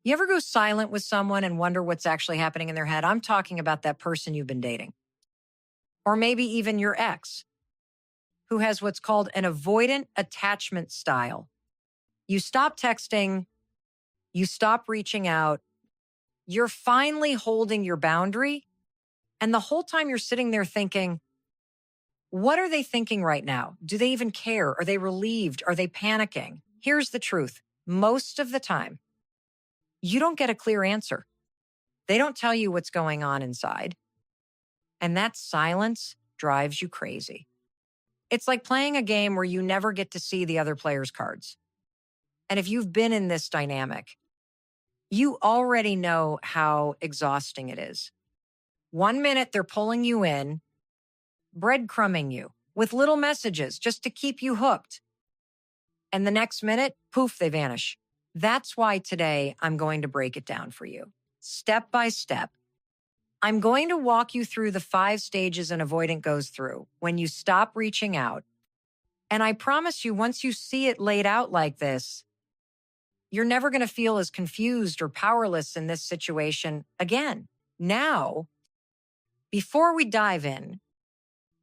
You ever go silent with someone and wonder what's actually happening in their head? I'm talking about that person you've been dating, or maybe even your ex who has what's called an avoidant attachment style. You stop texting, you stop reaching out, you're finally holding your boundary. And the whole time you're sitting there thinking, what are they thinking right now? Do they even care? Are they relieved? Are they panicking? Here's the truth. Most of the time, you don't get a clear answer. They don't tell you what's going on inside. And that silence drives you crazy. It's like playing a game where you never get to see the other player's cards. And if you've been in this dynamic, you already know how exhausting it is. 1 minute, they're pulling you in, breadcrumbing you with little messages just to keep you hooked. And the next minute, poof, they vanish. That's why today I'm going to break it down for you, step by step. I'm going to walk you through the 5 stages an avoidant goes through when you stop reaching out. And I promise you, once you see it laid out like this, you're never going to feel as confused or powerless in this situation again. Now, before we dive in,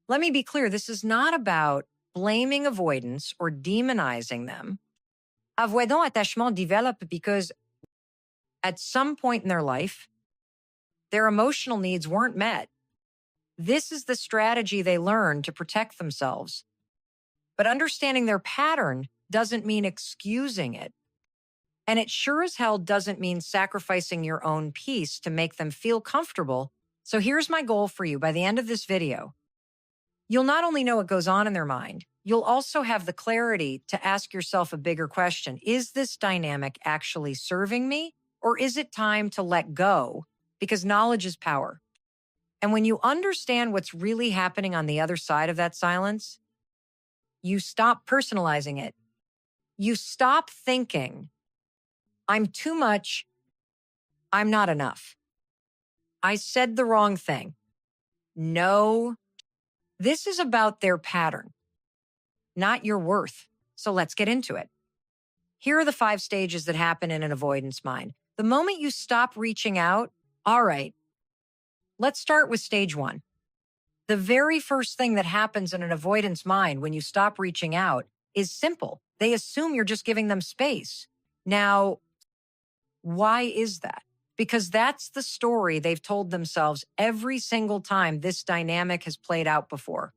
let me be clear. This is not about blaming avoidance or demonizing them. Avoidant attachment develop because at some point in their life, their emotional needs weren't met. This is the strategy they learned to protect themselves. But understanding their pattern doesn't mean excusing it. And it sure as hell doesn't mean sacrificing your own peace to make them feel comfortable. So here's my goal for you. By the end of this video, you'll not only know what goes on in their mind, you'll also have the clarity to ask yourself a bigger question. Is this dynamic actually serving me? Or is it time to let go? Because knowledge is power. And when you understand what's really happening on the other side of that silence, you stop personalizing it. You stop thinking, I'm too much, I'm not enough. I said the wrong thing. No, this is about their pattern, not your worth. So let's get into it. Here are the 5 stages that happen in an avoidance mind. The moment you stop reaching out, all right, let's start with stage 1. The very first thing that happens in an avoidance mind when you stop reaching out is simple. They assume you're just giving them space. Now, why is that? Because that's the story they've told themselves every single time this dynamic has played out before.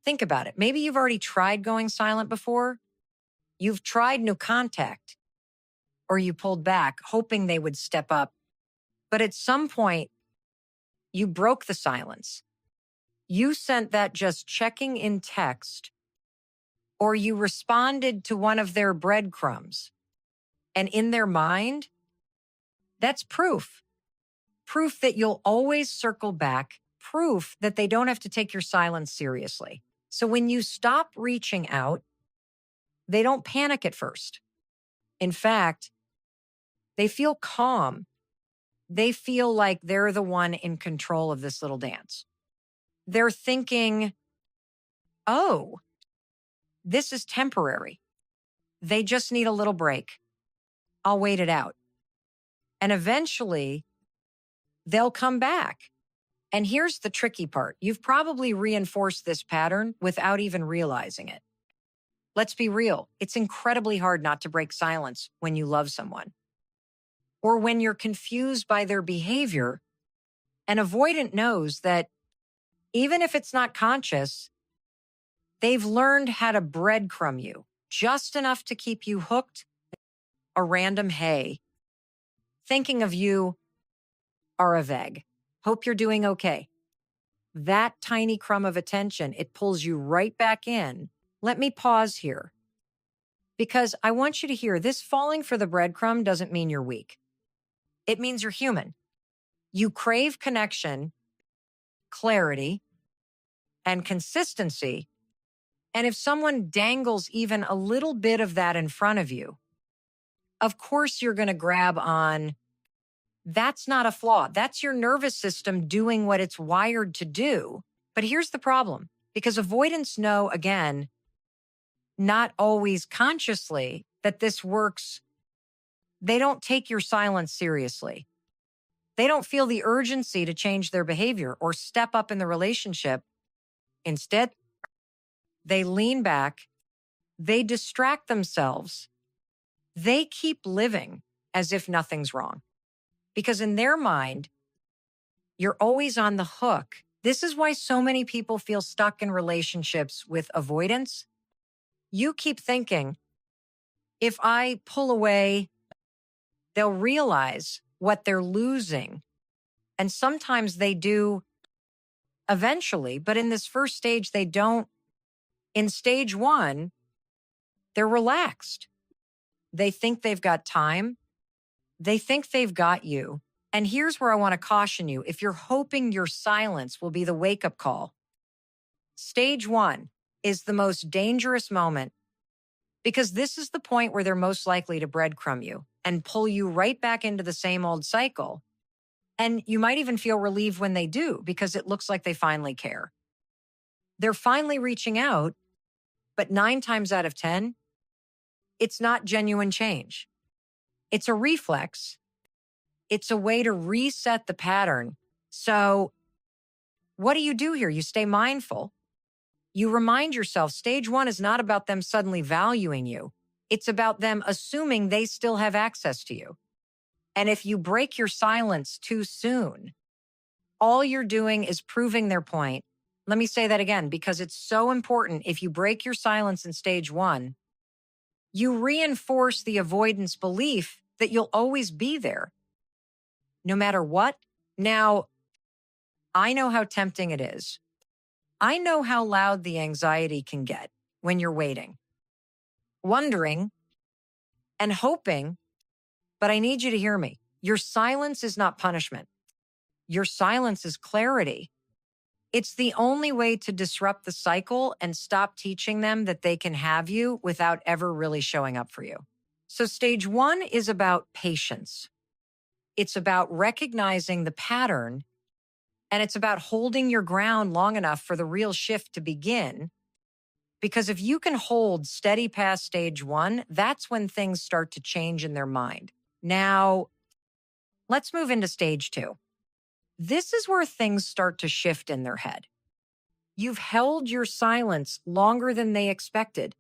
Think about it. Maybe you've already tried going silent before. You've tried no contact, or you pulled back, hoping they would step up. But at some point, you broke the silence. You sent that just checking in text, or you responded to one of their breadcrumbs. And in their mind, that's proof. Proof that you'll always circle back. Proof that they don't have to take your silence seriously. So when you stop reaching out, they don't panic at first. In fact, they feel calm. They feel like they're the one in control of this little dance. They're thinking, oh, this is temporary. They just need a little break. I'll wait it out. And eventually, they'll come back. And here's the tricky part. You've probably reinforced this pattern without even realizing it. Let's be real. It's incredibly hard not to break silence when you love someone, or when you're confused by their behavior. An avoidant knows that even if it's not conscious, they've learned how to breadcrumb you just enough to keep you hooked. A random hey, thinking of you, are a vague. Hope you're doing okay. That tiny crumb of attention, it pulls you right back in. Let me pause here, because I want you to hear this. Falling for the breadcrumb doesn't mean you're weak. It means you're human. You crave connection, clarity, and consistency. And if someone dangles even a little bit of that in front of you, of course you're going to grab on. That's not a flaw. That's your nervous system doing what it's wired to do. But here's the problem. Because avoidants know, again, not always consciously, that this works They don't take your silence seriously. They don't feel the urgency to change their behavior or step up in the relationship. Instead, they lean back, they distract themselves, they keep living as if nothing's wrong. Because in their mind, you're always on the hook. This is why so many people feel stuck in relationships with avoidance. You keep thinking, if I pull away, they'll realize what they're losing. And sometimes they do eventually, but in this first stage, they don't. In stage one, they're relaxed. They think they've got time. They think they've got you. And here's where I want to caution you. If you're hoping your silence will be the wake-up call, stage one is the most dangerous moment because this is the point where they're most likely to breadcrumb you and pull you right back into the same old cycle. And you might even feel relieved when they do because it looks like they finally care. They're finally reaching out, but 9 times out of 10, it's not genuine change. It's a reflex. It's a way to reset the pattern. So what do you do here? You stay mindful. You remind yourself stage one is not about them suddenly valuing you. It's about them assuming they still have access to you. And if you break your silence too soon, all you're doing is proving their point. Let me say that again, because it's so important. If you break your silence in stage one, you reinforce the avoidance belief that you'll always be there, no matter what. Now, I know how tempting it is. I know how loud the anxiety can get when you're waiting, wondering and hoping, but I need you to hear me. Your silence is not punishment. Your silence is clarity. It's the only way to disrupt the cycle and stop teaching them that they can have you without ever really showing up for you. So stage one is about patience. It's about recognizing the pattern, and it's about holding your ground long enough for the real shift to begin. Because if you can hold steady past stage one, that's when things start to change in their mind. Now, let's move into stage two. This is where things start to shift in their head. You've held your silence longer than they expected.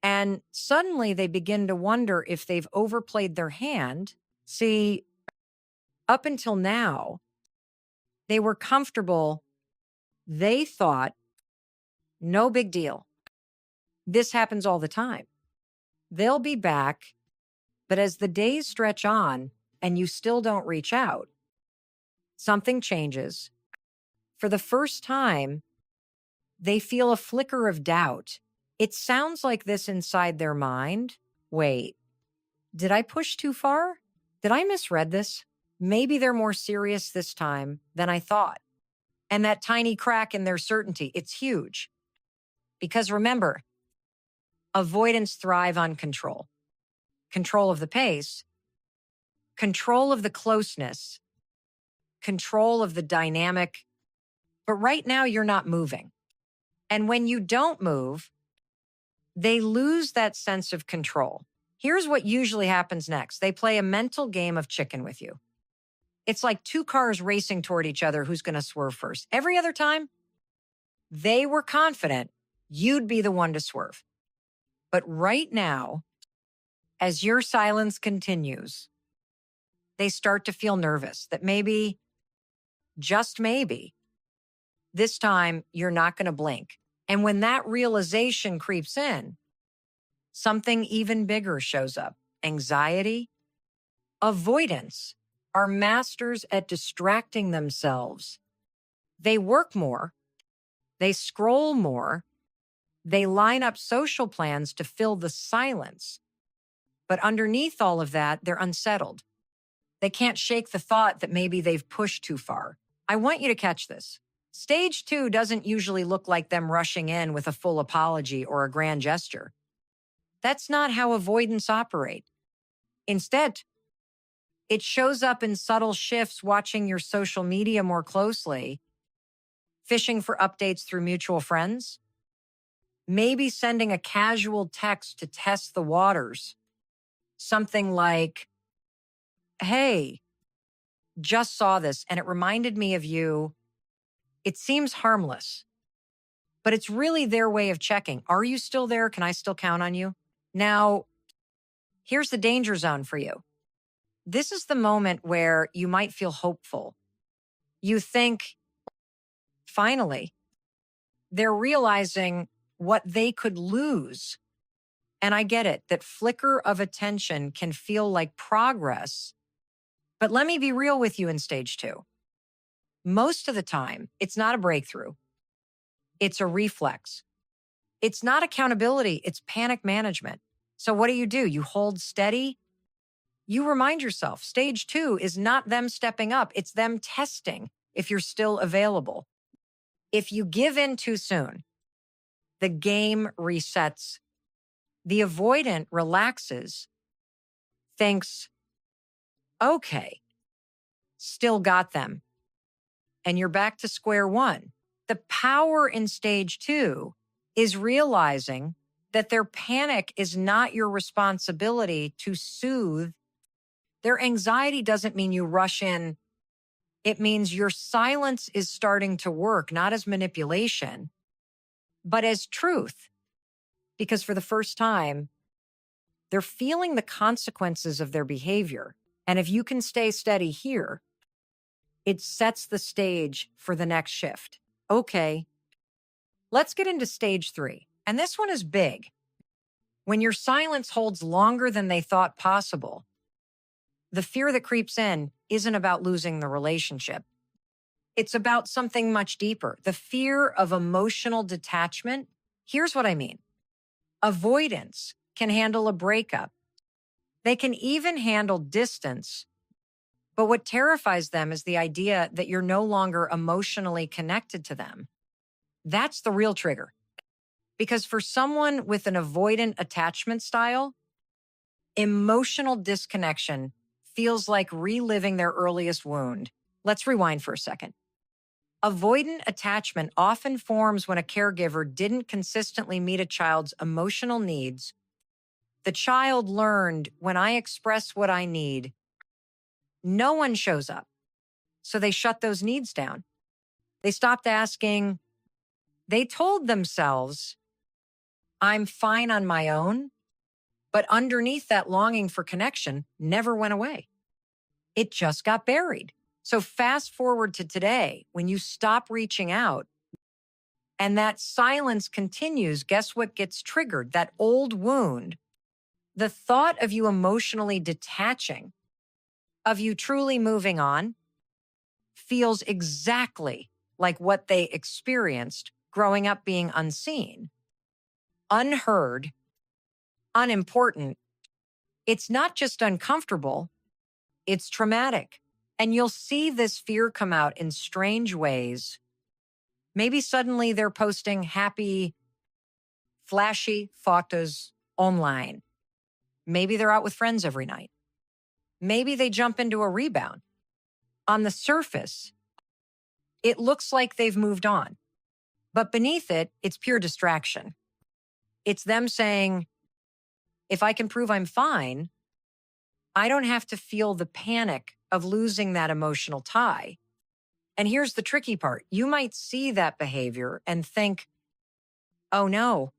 And suddenly they begin to wonder if they've overplayed their hand. See, up until now, they were comfortable. They thought, no big deal. This happens all the time. They'll be back. But as the days stretch on and you still don't reach out, something changes. For the first time, they feel a flicker of doubt. It sounds like this inside their mind. Wait, did I push too far? Did I misread this? Maybe they're more serious this time than I thought. And that tiny crack in their certainty, it's huge. Because remember, avoidants thrive on control. Control of the pace, control of the closeness, control of the dynamic. But right now, you're not moving. And when you don't move, they lose that sense of control. Here's what usually happens next. They play a mental game of chicken with you. It's like 2 cars racing toward each other who's going to swerve first. Every other time, they were confident you'd be the one to swerve. But right now, as your silence continues, they start to feel nervous that maybe, just maybe, this time you're not going to blink. And when that realization creeps in, something even bigger shows up. Anxiety, avoidance are masters at distracting themselves. They work more, they scroll more, they line up social plans to fill the silence. But underneath all of that, they're unsettled. They can't shake the thought that maybe they've pushed too far. I want you to catch this. Stage 2 doesn't usually look like them rushing in with a full apology or a grand gesture. That's not how avoidants operate. Instead, it shows up in subtle shifts, watching your social media more closely, fishing for updates through mutual friends, maybe sending a casual text to test the waters. Something like, hey, just saw this and it reminded me of you. It seems harmless, but it's really their way of checking. Are you still there? Can I still count on you? Now, here's the danger zone for you. This is the moment where you might feel hopeful. You think, finally, they're realizing what they could lose. And I get it, that flicker of attention can feel like progress. But let me be real with you in stage 2. Most of the time, it's not a breakthrough. It's a reflex. It's not accountability, it's panic management. So what do? You hold steady. You remind yourself stage 2 is not them stepping up, it's them testing if you're still available. If you give in too soon, the game resets. The avoidant relaxes, thinks, okay, still got them. And you're back to square one. The power in stage 2 is realizing that their panic is not your responsibility to soothe. Their anxiety doesn't mean you rush in. It means your silence is starting to work, not as manipulation, but as truth. Because for the first time, they're feeling the consequences of their behavior. And if you can stay steady here, it sets the stage for the next shift. Okay, let's get into stage 3. And this one is big. When your silence holds longer than they thought possible, the fear that creeps in isn't about losing the relationship. It's about something much deeper, the fear of emotional detachment. Here's what I mean. Avoidants can handle a breakup. They can even handle distance. But what terrifies them is the idea that you're no longer emotionally connected to them. That's the real trigger. Because for someone with an avoidant attachment style, emotional disconnection feels like reliving their earliest wound. Let's rewind for a second. Avoidant attachment often forms when a caregiver didn't consistently meet a child's emotional needs. The child learned, when I express what I need, no one shows up. So they shut those needs down. They stopped asking. They told themselves, I'm fine on my own. But underneath that longing for connection never went away. It just got buried. So fast forward to today, when you stop reaching out and that silence continues, guess what gets triggered? That old wound. The thought of you emotionally detaching, of you truly moving on, feels exactly like what they experienced growing up being unseen, unheard, unimportant. It's not just uncomfortable, it's traumatic. And you'll see this fear come out in strange ways. Maybe suddenly they're posting happy, flashy photos online. Maybe they're out with friends every night. Maybe they jump into a rebound. On the surface, it looks like they've moved on. But beneath it, it's pure distraction. It's them saying, if I can prove I'm fine, I don't have to feel the panic of losing that emotional tie. And here's the tricky part. You might see that behavior and think, oh no,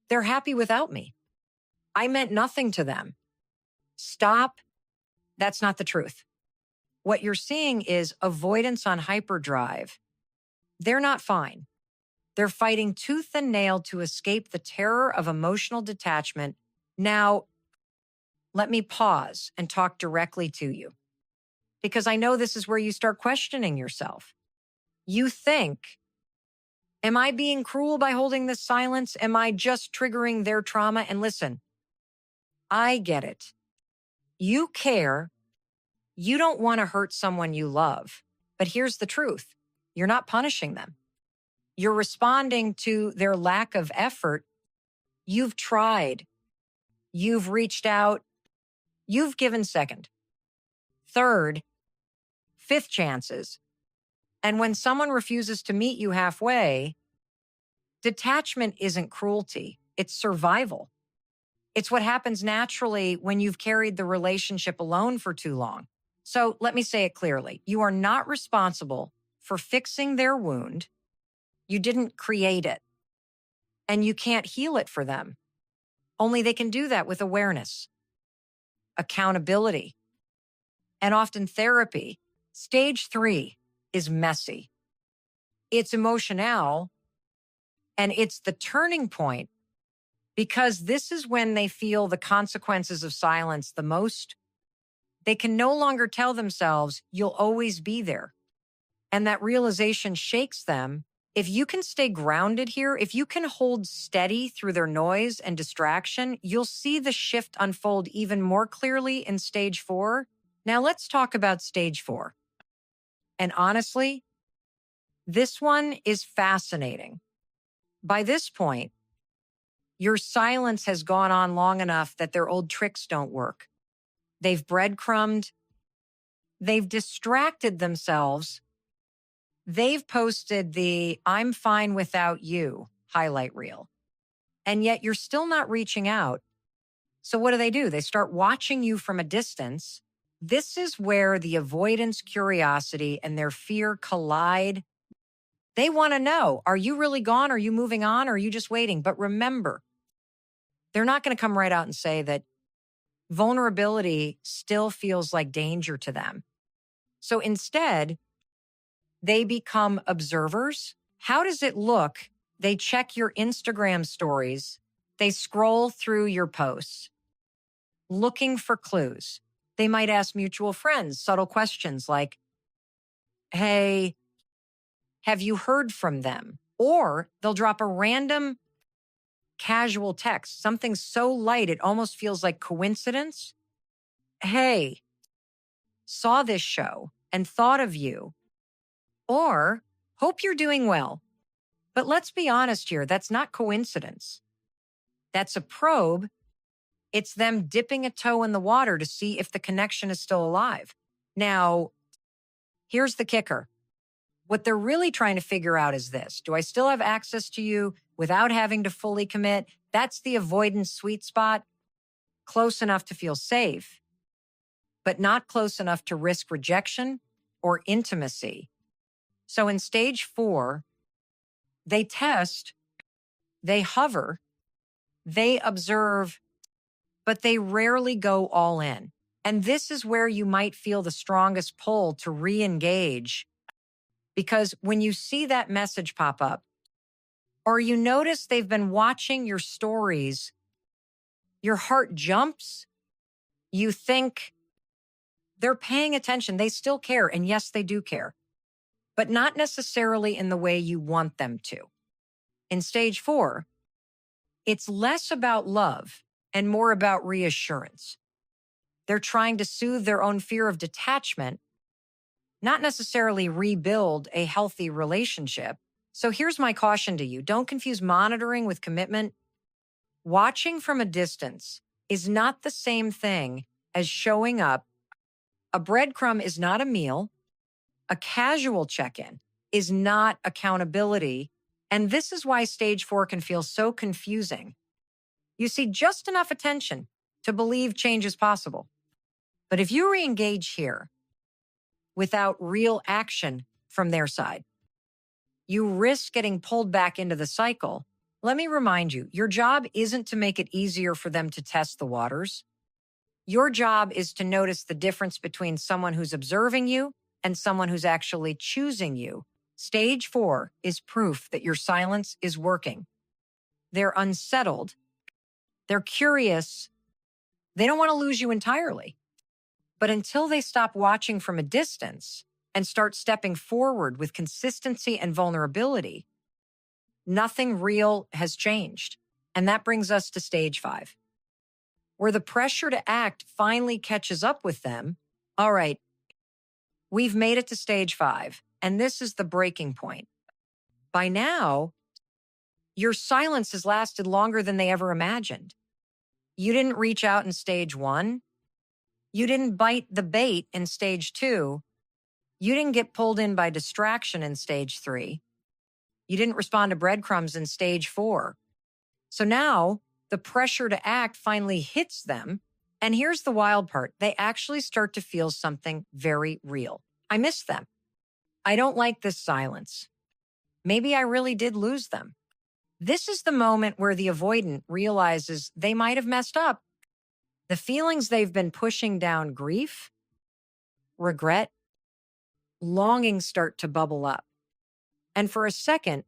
they're happy without me. I meant nothing to them. Stop. That's not the truth. What you're seeing is avoidance on hyperdrive. They're not fine. They're fighting tooth and nail to escape the terror of emotional detachment. Now, let me pause and talk directly to you, because I know this is where you start questioning yourself. You think, am I being cruel by holding this silence? Am I just triggering their trauma? And listen, I get it. You care. You don't want to hurt someone you love. But here's the truth. You're not punishing them. You're responding to their lack of effort. You've tried. You've reached out. You've given second, third, fifth chances. And when someone refuses to meet you halfway, detachment isn't cruelty. It's survival. It's what happens naturally when you've carried the relationship alone for too long. So let me say it clearly. You are not responsible for fixing their wound. You didn't create it, and you can't heal it for them. Only they can do that with awareness, accountability, and often therapy. Stage 3 is messy. It's emotional, and it's the turning point because this is when they feel the consequences of silence the most. They can no longer tell themselves, you'll always be there. And that realization shakes them. If you can stay grounded here, if you can hold steady through their noise and distraction, you'll see the shift unfold even more clearly in stage 4. Now let's talk about stage 4. And honestly, this one is fascinating. By this point, your silence has gone on long enough that their old tricks don't work. They've breadcrumbed. They've distracted themselves. They've posted the "I'm fine without you" highlight reel. And yet you're still not reaching out. So what do? They start watching you from a distance. This is where the avoidance curiosity and their fear collide. They want to know, are you really gone? Are you moving on? Or are you just waiting? But remember, they're not going to come right out and say that vulnerability still feels like danger to them. So instead, they become observers. How does it look? They check your Instagram stories. They scroll through your posts, looking for clues. They might ask mutual friends subtle questions like, hey, have you heard from them? Or they'll drop a random casual text, something so light it almost feels like coincidence. Hey, saw this show and thought of you. Or hope you're doing well. But let's be honest here, that's not coincidence. That's a probe. It's them dipping a toe in the water to see if the connection is still alive. Now, here's the kicker. What they're really trying to figure out is this. Do I still have access to you without having to fully commit? That's the avoidance sweet spot. Close enough to feel safe, but not close enough to risk rejection or intimacy. So in stage 4, they test, they hover, they observe, but they rarely go all in. And this is where you might feel the strongest pull to re-engage. Because when you see that message pop up, or you notice they've been watching your stories, your heart jumps. You think they're paying attention. They still care. And yes, they do care, but not necessarily in the way you want them to. In stage 4, it's less about love and more about reassurance. They're trying to soothe their own fear of detachment, not necessarily rebuild a healthy relationship. So here's my caution to you. Don't confuse monitoring with commitment. Watching from a distance is not the same thing as showing up. A breadcrumb is not a meal. A casual check-in is not accountability. And this is why stage 4 can feel so confusing. You see just enough attention to believe change is possible. But if you re-engage here without real action from their side, you risk getting pulled back into the cycle. Let me remind you, your job isn't to make it easier for them to test the waters. Your job is to notice the difference between someone who's observing you and someone who's actually choosing you. Stage 4 is proof that your silence is working. They're unsettled. They're curious. They don't want to lose you entirely. But until they stop watching from a distance and start stepping forward with consistency and vulnerability, nothing real has changed. And that brings us to stage 5, where the pressure to act finally catches up with them. All right, we've made it to stage 5, and this is the breaking point. By now, your silence has lasted longer than they ever imagined. You didn't reach out in stage 1. You didn't bite the bait in stage 2. You didn't get pulled in by distraction in stage 3. You didn't respond to breadcrumbs in stage 4. So now the pressure to act finally hits them. And here's the wild part. They actually start to feel something very real. I miss them. I don't like this silence. Maybe I really did lose them. This is the moment where the avoidant realizes they might have messed up. The feelings they've been pushing down, grief, regret, longing, start to bubble up. And for a second,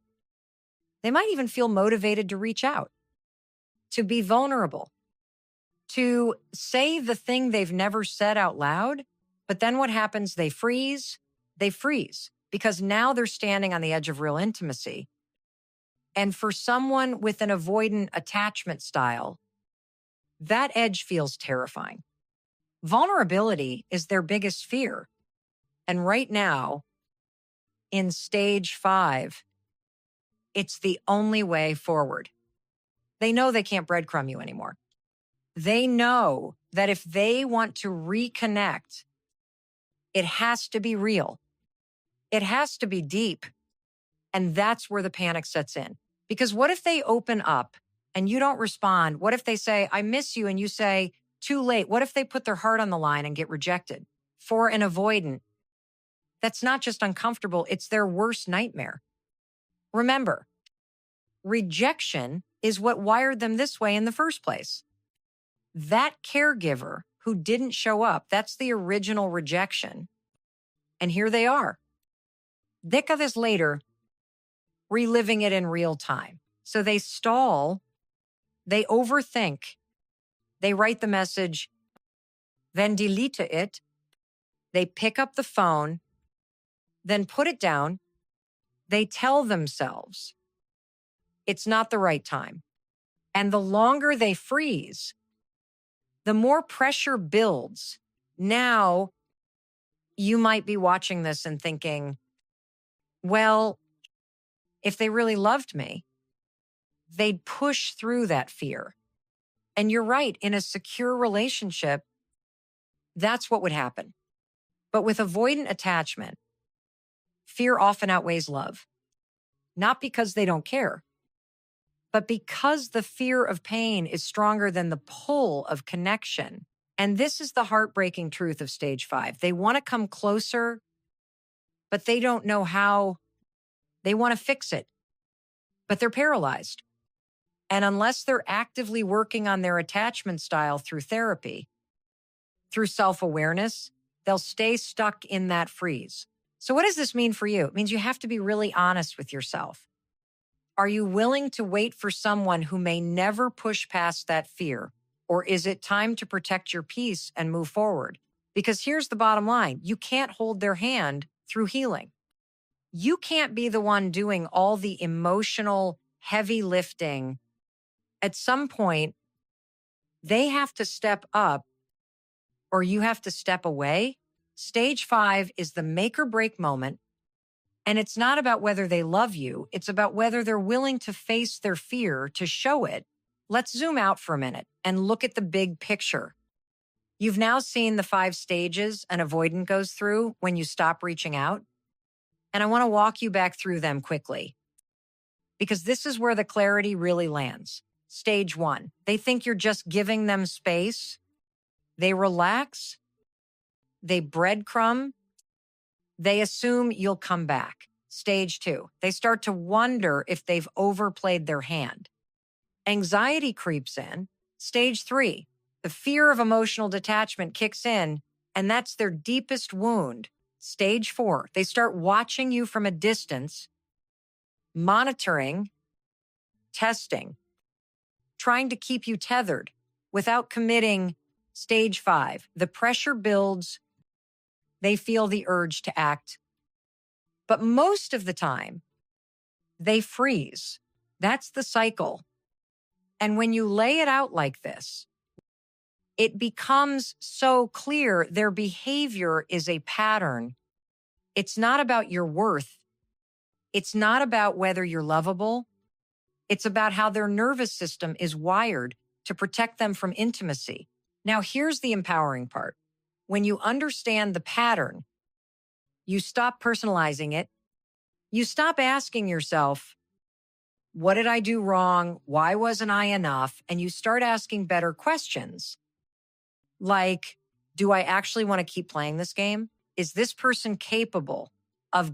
they might even feel motivated to reach out, to be vulnerable, to say the thing they've never said out loud. But then what happens? They freeze. They freeze because now they're standing on the edge of real intimacy. And for someone with an avoidant attachment style, that edge feels terrifying. Vulnerability is their biggest fear. And right now, in stage 5, it's the only way forward. They know they can't breadcrumb you anymore. They know that if they want to reconnect, it has to be real. It has to be deep. And that's where the panic sets in. Because what if they open up and you don't respond? What if they say, I miss you, and you say, too late? What if they put their heart on the line and get rejected? For an avoidant, that's not just uncomfortable, it's their worst nightmare. Remember, rejection is what wired them this way in the first place. That caregiver who didn't show up, that's the original rejection. And here they are, décadas later, reliving it in real time. So they stall, they overthink, they write the message, then delete it, they pick up the phone, then put it down, they tell themselves it's not the right time. And the longer they freeze, the more pressure builds. Now, you might be watching this and thinking, well, if they really loved me, they'd push through that fear. And you're right, in a secure relationship, that's what would happen. But with avoidant attachment, fear often outweighs love. Not because they don't care, but because the fear of pain is stronger than the pull of connection. And this is the heartbreaking truth of stage 5. They want to come closer, but they don't know how. They want to fix it, but they're paralyzed. And unless they're actively working on their attachment style through therapy, through self-awareness, they'll stay stuck in that freeze. So what does this mean for you? It means you have to be really honest with yourself. Are you willing to wait for someone who may never push past that fear? Or is it time to protect your peace and move forward? Because here's the bottom line. You can't hold their hand through healing. You can't be the one doing all the emotional heavy lifting. At some point, they have to step up or you have to step away. Stage 5 is the make or break moment. And it's not about whether they love you. It's about whether they're willing to face their fear to show it. Let's zoom out for a minute and look at the big picture. You've now seen the 5 stages an avoidant goes through when you stop reaching out. And I want to walk you back through them quickly because this is where the clarity really lands. Stage 1, they think you're just giving them space. They relax. They breadcrumb. They assume you'll come back. Stage 2, they start to wonder if they've overplayed their hand. Anxiety creeps in. Stage 3, the fear of emotional detachment kicks in, and that's their deepest wound. Stage 4, they start watching you from a distance, monitoring, testing, trying to keep you tethered without committing. Stage 5, the pressure builds. They feel the urge to act. But most of the time, they freeze. That's the cycle. And when you lay it out like this, it becomes so clear their behavior is a pattern. It's not about your worth. It's not about whether you're lovable. It's about how their nervous system is wired to protect them from intimacy. Now, here's the empowering part. When you understand the pattern, you stop personalizing it. You stop asking yourself, What did I do wrong? Why wasn't I enough? And you start asking better questions like, do I actually want to keep playing this game? Is this person capable of